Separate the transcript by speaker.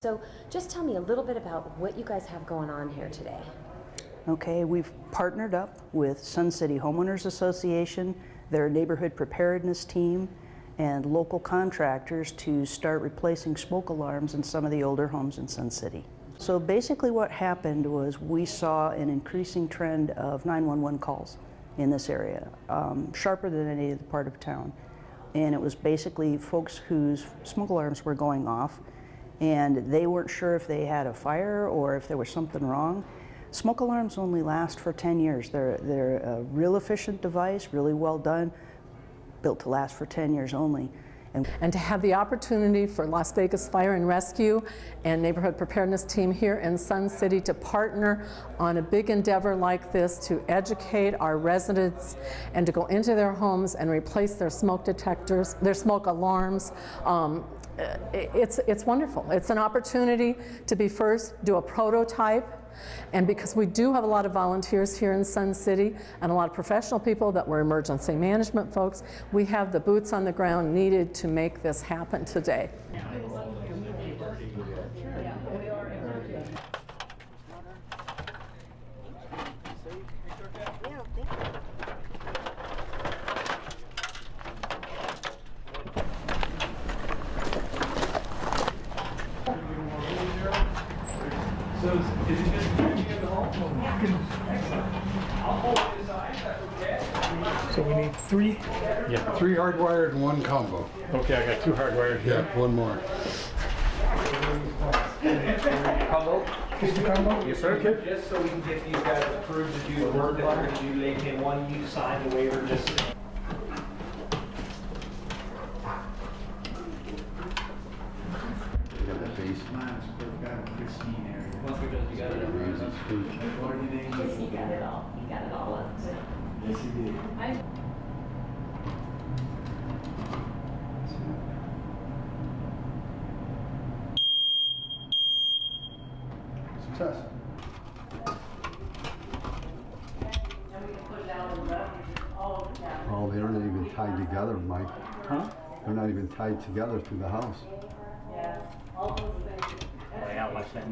Speaker 1: So just tell me a little bit about what you guys have going on here today.
Speaker 2: Okay, we've partnered up with Sun City Homeowners Association, their neighborhood preparedness team, and local contractors to start replacing smoke alarms in some of the older homes in Sun City. So basically what happened was we saw an increasing trend of 911 calls in this area, sharper than any other part of town. And it was basically folks whose smoke alarms were going off and they weren't sure if they had a fire or if there was something wrong. Smoke alarms only last for 10 years. They're a real efficient device, really well done, built to last for 10 years only.
Speaker 3: And to have the opportunity for Las Vegas Fire and Rescue and Neighborhood Preparedness Team here in Sun City to partner on a big endeavor like this to educate our residents and to go into their homes and replace their smoke detectors, their smoke alarms. It's wonderful. It's an opportunity to be first, do a prototype, and because we do have a lot of volunteers here in Sun City and a lot of professional people that were emergency management folks, we have the boots on the ground needed to make this happen today.
Speaker 4: So is it just you in the home? Excellent. I'll hold it aside, that's okay. So we need three?
Speaker 5: Yeah, 3 hardwired and 1 combo.
Speaker 4: Okay, I got 2 hardwired
Speaker 5: Yeah,
Speaker 4: here.
Speaker 5: 1 more.
Speaker 4: Combo? Just the combo? Yes, sir.
Speaker 5: Okay.
Speaker 6: Just so we can get these guys approved to do the work that we're gonna do, they can, one, you sign the waiver, just.
Speaker 1: Yes, he got it all. He got it all up.
Speaker 6: Yes, he did.
Speaker 5: Success. Oh, they're not even tied together, Mike.
Speaker 4: Huh?
Speaker 5: They're not even tied together through the house.
Speaker 6: Oh, yeah, watch that.